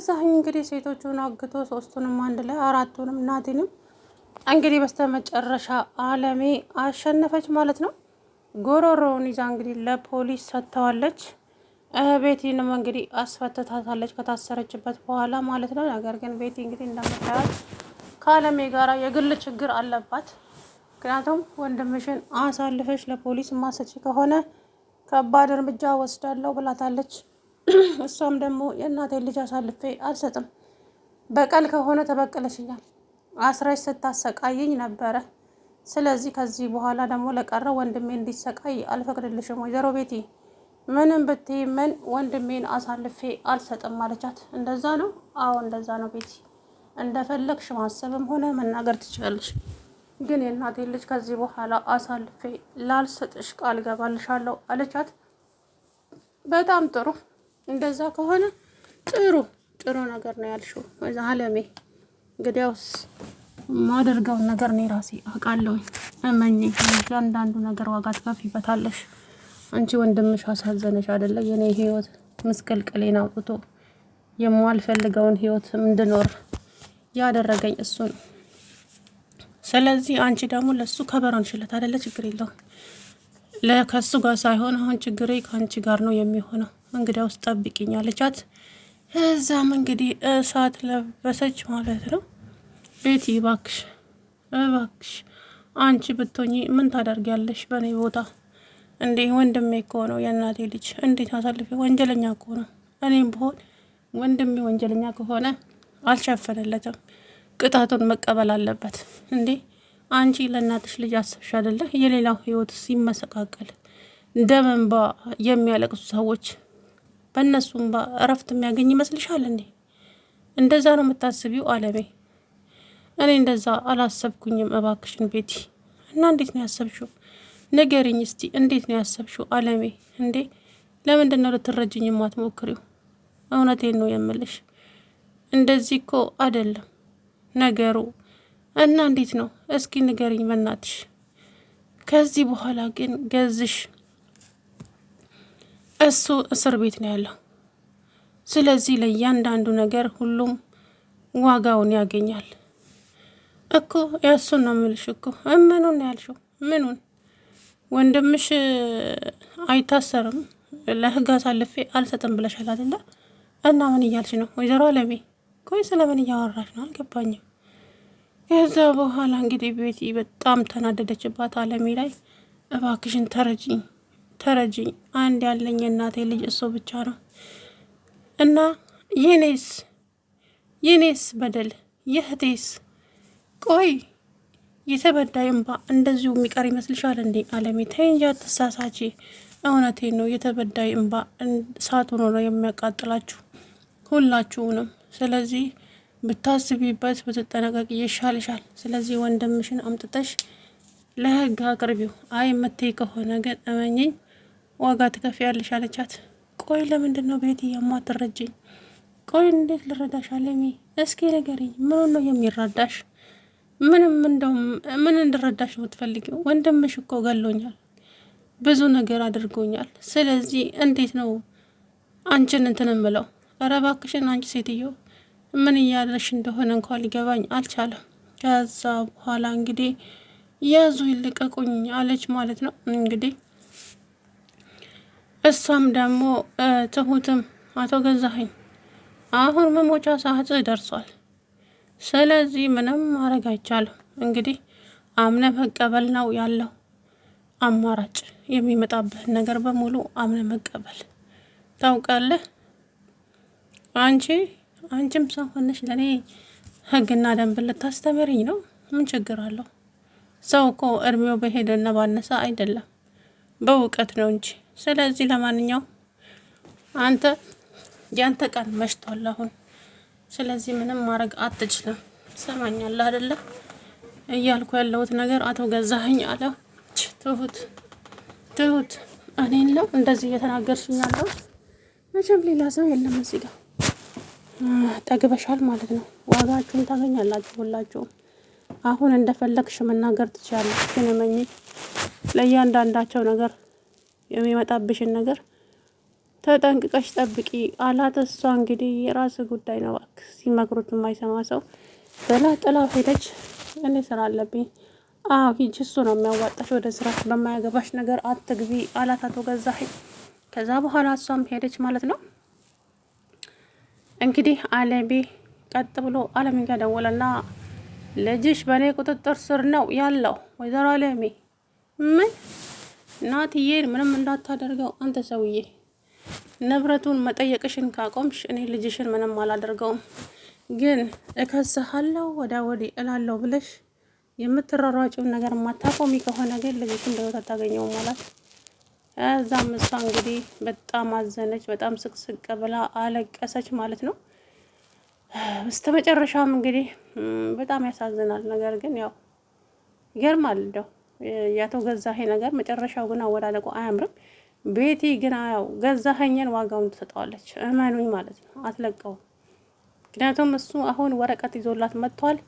ገዛኸኝ እንግዲህ ሴቶቹን አግቶ ሶስቱንም አንድ ላይ አራቱንም ናቲንም እንግዲህ በስተመጨረሻ አለሜ አሸነፈች ማለት ነው። ጎሮሮውን ይዛ እንግዲህ ለፖሊስ ሰጥተዋለች። ቤቲንም እንግዲህ አስፈትታታለች ከታሰረችበት በኋላ ማለት ነው። ነገር ግን ቤቲ እንግዲህ እንደምታያት ከአለሜ ጋራ የግል ችግር አለባት። ምክንያቱም ወንድምሽን አሳልፈሽ ለፖሊስ ማሰጪ ከሆነ ከባድ እርምጃ ወስዳለሁ ብላታለች። እሷም ደግሞ የእናቴን ልጅ አሳልፌ አልሰጥም፣ በቀል ከሆነ ተበቀለሽኛል፣ አስረሽ ስታሰቃየኝ ነበረ። ስለዚህ ከዚህ በኋላ ደግሞ ለቀረው ወንድሜ እንዲሰቃይ አልፈቅድልሽም። ወይዘሮ ቤቲ ምንም ብትይ ምን ወንድሜን አሳልፌ አልሰጥም ማለቻት። እንደዛ ነው? አዎ እንደዛ ነው ቤቲ፣ እንደፈለግሽ ማሰብም ሆነ መናገር ትችላለሽ፣ ግን የእናቴን ልጅ ከዚህ በኋላ አሳልፌ ላልሰጥሽ ቃል ገባልሻለሁ አለቻት። በጣም ጥሩ፣ እንደዛ ከሆነ ጥሩ ነገር ነው ያልሽው አለሜ። እንግዲያውስ ማደርገውን ነገር እኔ ራሴ አውቃለሁኝ። እመኚኝ፣ እያንዳንዱ ነገር ዋጋ ትከፍይበታለሽ። አንቺ ወንድምሽ አሳዘነሽ አይደለ? የኔ ህይወት ምስቅልቅሌን አውጥቶ የማልፈልገውን ህይወት እንድኖር ያደረገኝ እሱ ነው። ስለዚህ አንቺ ደግሞ ለሱ ከበሮንሽለት አይደለ? ችግር የለውም። ከሱ ጋር ሳይሆን አሁን ችግሬ ከአንቺ ጋር ነው የሚሆነው። እንግዲያውስ ጠብቂኝ አለቻት። እዛም እንግዲህ እሳት ለበሰች ማለት ነው። ቤቲ እባክሽ አንቺ ብትሆኚ ምን ታደርጊያለሽ በእኔ ቦታ? እንዴ ወንድሜ እኮ ነው የእናቴ ልጅ፣ እንዴት አሳልፌ? ወንጀለኛ እኮ ነው። እኔም ብሆን ወንድሜ ወንጀለኛ ከሆነ አልሸፈነለትም፣ ቅጣቱን መቀበል አለበት። እንዴ አንቺ ለእናትሽ ልጅ አሰብሽ አይደለ? የሌላው ህይወት ሲመሰቃቀል ደም እንባ የሚያለቅሱ ሰዎች በእነሱ እንባ እረፍት የሚያገኝ ይመስልሻል እንዴ? እንደዛ ነው የምታስቢው አለሜ? እኔ እንደዛ አላሰብኩኝም። እባክሽን ቤቲ። እና እንዴት ነው ያሰብሽው? ንገሪኝ እስቲ፣ እንዴት ነው ያሰብሽው አለሜ? እንዴ ለምንድን ነው ልትረጅኝ የማትሞክሪው? እውነቴን ነው የምልሽ፣ እንደዚህ እኮ አይደለም ነገሩ። እና እንዴት ነው እስኪ ንገሪኝ በናትሽ። ከዚህ በኋላ ግን ገዝሽ እሱ እስር ቤት ነው ያለው። ስለዚህ ለእያንዳንዱ ነገር ሁሉም ዋጋውን ያገኛል እኮ። ያሱን ነው የምልሽ እኮ። ምኑን ያልሽው? ምኑን? ወንድምሽ አይታሰርም፣ ለህግ አሳልፌ አልሰጥም ብለሻል አይደለ? እና ምን እያልሽ ነው ወይዘሮ አለሜ? ቆይ ስለምን እያወራሽ ነው? አልገባኝም። ከዛ በኋላ እንግዲህ ቤቲ በጣም ተናደደችባት አለሜ ላይ። እባክሽን ተረጅኝ፣ አንድ ያለኝ እናቴ ልጅ እሱ ብቻ ነው እና የኔስ በደል የህቴስ? ቆይ የተበዳይ እንባ እንደዚሁ የሚቀር ይመስልሻል እንዴ አለሜ? ተይ እንጂ አትሳሳቺ። እውነቴን ነው፣ የተበዳይ እንባ እሳት ሆኖ ነው የሚያቃጥላችሁ ሁላችሁንም። ስለዚህ ብታስቢበት ብትጠነቀቅ ይሻልሻል። ስለዚህ ወንድምሽን አምጥተሽ ለህግ አቅርቢው። አይ የምትይ ከሆነ ግን እመኝኝ ዋጋ ትከፍያለሽ አለቻት። ቆይ ለምንድን ነው ቤቲ የማትረጅኝ? ቆይ እንዴት ልረዳሽ አለሜ? እስኪ ንገሪኝ፣ ምኑን ነው የሚረዳሽ? ምን እንድረዳሽ የምትፈልጊው? ወንድምሽ እኮ ገሎኛል፣ ብዙ ነገር አድርጎኛል። ስለዚህ እንዴት ነው አንቺን እንትን እምለው? ኧረ እባክሽን አንቺ ሴትዮ ምን እያለሽ እንደሆነ እንኳን ሊገባኝ አልቻለም። ከዛ በኋላ እንግዲህ ያዙ ይልቀቁኝ አለች ማለት ነው። እንግዲህ እሷም ደግሞ ትሁትም አቶ ገዛኸኝ አሁን መሞቻ ሰዓት ደርሷል፣ ስለዚህ ምንም ማድረግ አይቻልም። እንግዲህ አምነ መቀበል ነው ያለው አማራጭ። የሚመጣብህን ነገር በሙሉ አምነ መቀበል። ታውቃለህ አንቺም ሰው ሆነሽ ለእኔ ህግና ደንብ ልታስተምርኝ ነው? ምን ችግር አለው? ሰው እኮ እድሜው በሄደና ባነሳ አይደለም በእውቀት ነው እንጂ። ስለዚህ ለማንኛውም ያንተ ቀን መሽቷል አሁን። ስለዚህ ምንም ማድረግ አትችልም። ሰማኛለህ አይደለ? እያልኩ ያለሁት ነገር አቶ ገዛኸኝ አለው። ትሁት እኔን ነው እንደዚህ እየተናገርሽኝ ያለው? መቼም ሌላ ሰው የለም እዚህ ጋር። ጠግበሻል ማለት ነው። ዋጋችሁን ታገኛላችሁ ሁላችሁም። አሁን እንደፈለግሽ መናገር ትችላለሽ፣ ግን እመኚ ለእያንዳንዳቸው ነገር የሚመጣብሽን ነገር ተጠንቅቀሽ ጠብቂ አላት። እሷ እንግዲህ የራስ ጉዳይ ነው እባክህ ሲመክሩት የማይሰማ ሰው ብላ ጥላው ሄደች። እኔ ስራ አለብኝ። አዎ ሂጂ፣ እሱ ነው የሚያዋጣሽ፣ ወደ ስራ በማያገባሽ ነገር አትግቢ አላት አቶ ገዛኸኝ። ከዛ በኋላ እሷም ሄደች ማለት ነው። እንግዲህ አለሜ ቀጥ ብሎ አለሜ ጋር ደወለና ልጅሽ በእኔ ቁጥጥር ስር ነው ያለው ወይዘሮ አለሜ። ምን? ናትዬን ምንም እንዳታደርገው አንተ ሰውዬ፣ ንብረቱን መጠየቅሽን ካቆምሽ እኔ ልጅሽን ምንም አላደርገውም፣ ግን እከስሃለሁ ወዳ ወዲህ እላለሁ ብለሽ የምትሯሯጪውን ነገር ማታቆሚ ከሆነ ግን ልጅሽን በሕይወት አታገኘውም ማለት። እዛም እሷ እንግዲህ በጣም አዘነች፣ በጣም ስቅስቅ ብላ አለቀሰች ማለት ነው። በስተመጨረሻም እንግዲህ በጣም ያሳዝናል። ነገር ግን ያው ይገርማል እንደው ያቶ ገዛኸኝ ነገር መጨረሻው ግን አወዳደቁ አያምርም። ቤቲ ግን ያው ገዛኸኝን ዋጋውን ትሰጠዋለች፣ እመኑኝ ማለት ነው፣ አትለቀውም። ምክንያቱም እሱ አሁን ወረቀት ይዞላት መጥቷል።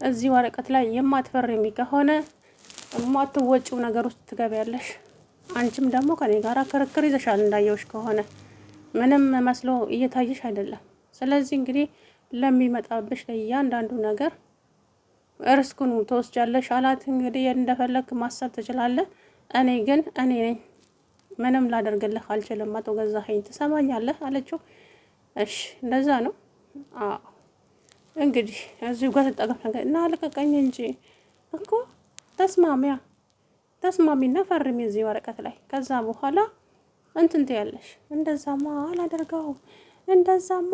እዚህ ወረቀት ላይ የማትፈርሚ ከሆነ የማትወጪው ነገር ውስጥ ትገቢያለሽ። አንቺም ደግሞ ከኔ ጋር ክርክር ይዘሻል፣ እንዳየውሽ ከሆነ ምንም መስሎ እየታየሽ አይደለም። ስለዚህ እንግዲህ ለሚመጣብሽ ለእያንዳንዱ ነገር እርስኩን ተወስጃለሽ አላት። እንግዲህ እንደፈለግ ማሰብ ትችላለህ፣ እኔ ግን እኔ ነኝ፣ ምንም ላደርግልህ አልችልም፣ አቶ ገዛኸኝ ትሰማኛለህ አለችው። እሺ እንደዛ ነው። አዎ እንግዲህ እዚሁ ጋር ተጠቀም ነገር እና ልቀቀኝ እንጂ እኮ ተስማሚና ፈርሚ እዚህ ወረቀት ላይ፣ ከዛ በኋላ እንትን ትያለሽ። እንደዛማ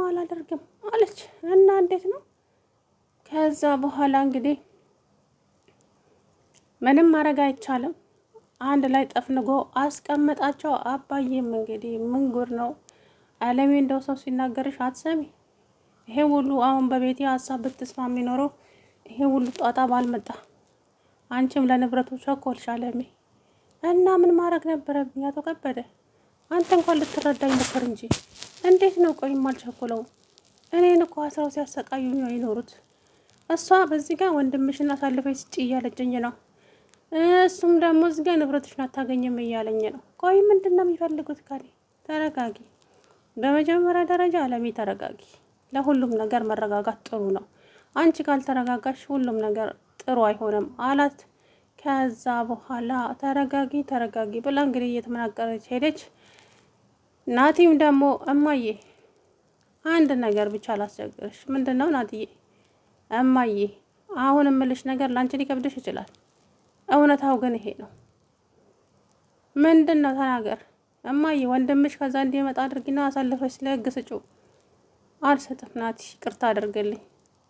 አላደርግም አለች። እና እንዴት ነው? ከዛ በኋላ እንግዲህ ምንም ማድረግ አይቻልም፣ አንድ ላይ ጠፍንጎ አስቀመጣቸው። አባዬም እንግዲህ ምን ጉድ ነው አለሜ፣ እንደው ሰው ሲናገርሽ አትሰሚ። ይሄ ሁሉ አሁን በቤቴ ሀሳብ ብትስማሚ ኖሮ ይሄ ሁሉ ጧጣ ባልመጣ። አንቺም ለንብረቱ ቸኮልሽ አለሜ። እና ምን ማድረግ ነበረብኝ አቶ ከበደ? አንተ እንኳን ልትረዳኝ ነበር እንጂ እንዴት ነው ቆይ የማልቸኮለው? እኔን እኮ አስራው ሲያሰቃዩኝ ነው የኖሩት። እሷ በዚህ ጋር ወንድምሽን አሳልፈሽ ስጪ እያለችኝ ነው፣ እሱም ደግሞ እዚህ ጋር ንብረትሽን አታገኝም እያለኝ ነው። ቆይ ምንድን ነው የሚፈልጉት? ካሌ ተረጋጊ። በመጀመሪያ ደረጃ አለሜ ተረጋጊ። ለሁሉም ነገር መረጋጋት ጥሩ ነው። አንቺ ካልተረጋጋሽ ሁሉም ነገር ጥሩ አይሆንም አላት። ከዛ በኋላ ተረጋጊ ብላ እንግዲህ እየተመናቀረች ሄደች። ናቲም ደግሞ እማዬ አንድ ነገር ብቻ ላስቸግርሽ። ምንድን ነው ናትዬ? እማዬ አሁን እምልሽ ነገር ላንቺ ሊከብድሽ ይችላል፣ እውነታው ግን ይሄ ነው። ምንድን ነው? ተናገር እማዬ። ወንድምሽ ከዛ እንዲመጣ አድርጊና አሳልፈሽ ለህግ ስጪው። አልሰጥም ናቲ፣ ይቅርታ አድርግልኝ።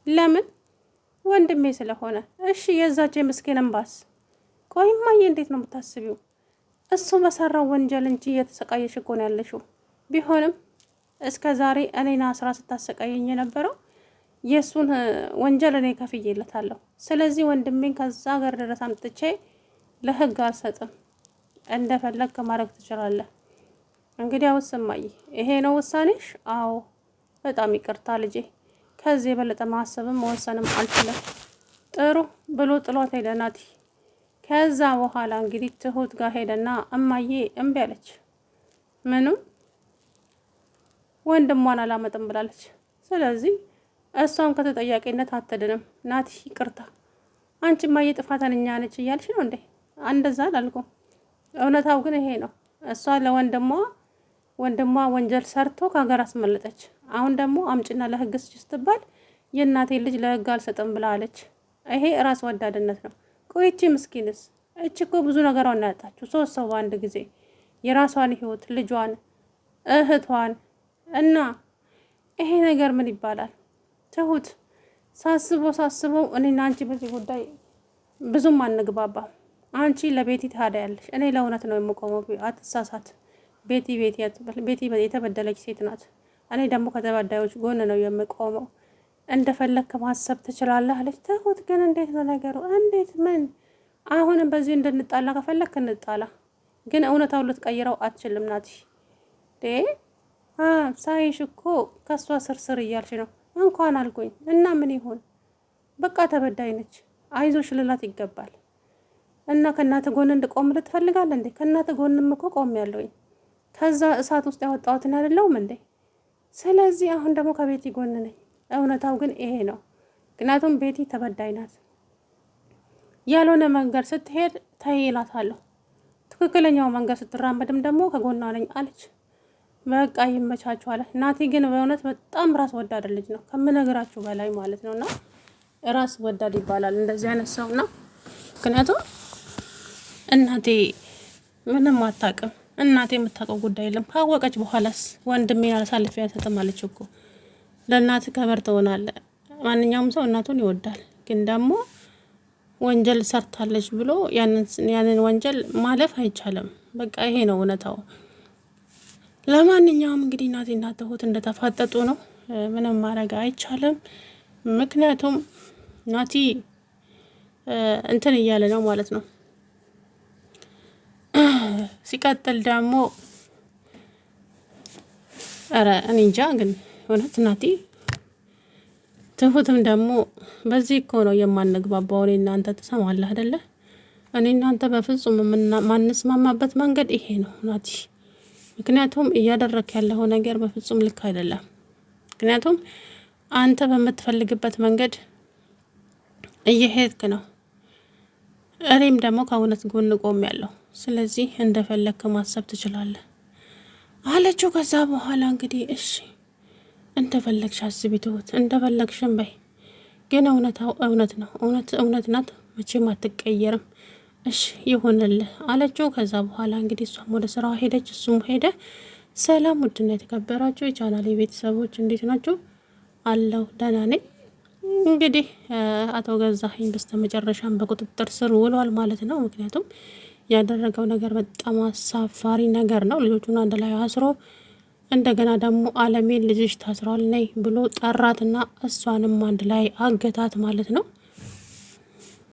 ለምን? ወንድሜ ስለሆነ። እሺ የዛች የምስኪን እንባስ? ቆይ እማዬ እንዴት ነው የምታስቢው? እሱ በሰራው ወንጀል እንጂ እየተሰቃየሽ እኮ ነው ያለሽው። ቢሆንም እስከ ዛሬ እኔና ስራ ስታሰቃየኝ የነበረው የእሱን ወንጀል እኔ ከፍዬለታለሁ። ስለዚህ ወንድሜን ከዛ ሀገር ድረስ አምጥቼ ለህግ አልሰጥም። እንደፈለግ ከማድረግ ትችላለህ። እንግዲህ አውስ እማዬ ይሄ ነው ውሳኔሽ? አዎ በጣም ይቅርታ ልጄ፣ ከዚህ የበለጠ ማሰብም መወሰንም አልችልም። ጥሩ ብሎ ጥሏት ሄደ ናቲ። ከዛ በኋላ እንግዲህ ትሁት ጋር ሄደና እማዬ እምቢ አለች። ምኑም? ወንድሟን አላመጥም ብላለች። ስለዚህ እሷም ከተጠያቂነት አትድንም። ናቲ ይቅርታ፣ አንቺ እማዬ ጥፋተኛ ነች እያልሽ ነው እንዴ? እንደዛ አላልኩም። እውነታው ግን ይሄ ነው። እሷ ወንድሟ ወንጀል ሰርቶ ከሀገር አስመለጠች። አሁን ደግሞ አምጭና ለህግ ስጭ ስትባል የእናቴ ልጅ ለህግ አልሰጥም ብላለች። ይሄ ራስ ወዳድነት ነው። ቆይቺ ምስኪንስ? እች እኮ ብዙ ነገሯን ያጣችሁ 3 ሰው በአንድ ጊዜ፣ የራሷን ህይወት፣ ልጇን፣ እህቷን እና ይሄ ነገር ምን ይባላል? ትሁት ሳስበው እኔና አንቺ በዚህ ጉዳይ ብዙም አንግባባም። አንቺ ለቤቲ ታዲያለሽ፣ እኔ ለእውነት ነው የምቆመው። አትሳሳት። ቤቲ የተበደለች ሴት ናት። እኔ ደግሞ ከተበዳዮች ጎን ነው የምቆመው። እንደፈለክ ማሰብ ትችላለህ አለች። ትሁት ግን እንዴት ነው ነገሩ? እንዴት ምን? አሁንም በዚህ እንድንጣላ ከፈለክ እንጣላ፣ ግን እውነታውን ልትቀይረው አትችልም ናቲ። ሳይሽ እኮ ከሷ ስርስር እያልሽ ነው። እንኳን አልኩኝ እና ምን ይሆን? በቃ ተበዳይ ነች፣ አይዞሽ ልላት ይገባል። እና ከእናት ጎን እንድቆም ልትፈልጋለህ እንዴ? ከእናት ጎንም እኮ ቆም ያለውኝ። ከዛ እሳት ውስጥ ያወጣሁትን አይደለሁም እንዴ? ስለዚህ አሁን ደግሞ ከቤቲ ጎን ነኝ። እውነታው ግን ይሄ ነው። ምክንያቱም ቤቲ ተበዳይ ናት። ያልሆነ መንገድ ስትሄድ ተይ እላታለሁ፣ ትክክለኛው መንገድ ስትራመድም ደግሞ ከጎኗ ነኝ አለች። በቃ ይመቻችሁ አለ። ናቲ ግን በእውነት በጣም ራስ ወዳድ ልጅ ነው ከምነግራችሁ በላይ ማለት ነውና ራስ ወዳድ ይባላል እንደዚህ አይነት ሰውና ምክንያቱም እናቴ ምንም አታውቅም፣ እናቴ የምታውቀው ጉዳይ የለም። ካወቀች በኋላስ ወንድሜን አሳልፌ አልሰጥም አለች እኮ። ለእናት ከበር ትሆናለህ። ማንኛውም ሰው እናቱን ይወዳል፣ ግን ደግሞ ወንጀል ሰርታለች ብሎ ያንን ወንጀል ማለፍ አይቻልም። በቃ ይሄ ነው እውነታው። ለማንኛውም እንግዲህ ናቲና ትሁት እንደተፋጠጡ ነው። ምንም ማድረግ አይቻልም። ምክንያቱም ናቲ እንትን እያለ ነው ማለት ነው። ሲቀጥል ደግሞ ኧረ እኔ እንጃ ግን እውነት ናቲ ትሁትም ደግሞ በዚህ እኮ ነው የማንግባባው። እኔ እናንተ ትሰማለህ አይደለ? እኔ እናንተ በፍጹም ማንስማማበት መንገድ ይሄ ነው ናቲ። ምክንያቱም እያደረክ ያለው ነገር በፍጹም ልክ አይደለም። ምክንያቱም አንተ በምትፈልግበት መንገድ እየሄድክ ነው፣ እኔም ደግሞ ከእውነት ጎን ቆም ያለው። ስለዚህ እንደፈለግክ ማሰብ ትችላለህ አለችው። ከዛ በኋላ እንግዲህ እሺ እንደፈለግሽ አስቢ ትሁት፣ እንደፈለግሽም በይ፣ ግን እውነታው እውነት ነው። እውነት ናት፣ መቼም አትቀየርም። እሺ ይሁንልህ አለችው። ከዛ በኋላ እንግዲህ እሷም ወደ ስራዋ ሄደች፣ እሱም ሄደ። ሰላም ውድና የተከበራችሁ የቻናሌ ቤተሰቦች እንዴት ናችሁ? አለው ደህና ነኝ። እንግዲህ አቶ ገዛኸኝ በስተመጨረሻም በቁጥጥር ስር ውሏል ማለት ነው። ምክንያቱም ያደረገው ነገር በጣም አሳፋሪ ነገር ነው። ልጆቹን አንድ ላይ አስሮ እንደገና ደግሞ አለሜን ልጅሽ ታስሯል ነይ ብሎ ጠራትና እሷንም አንድ ላይ አገታት ማለት ነው።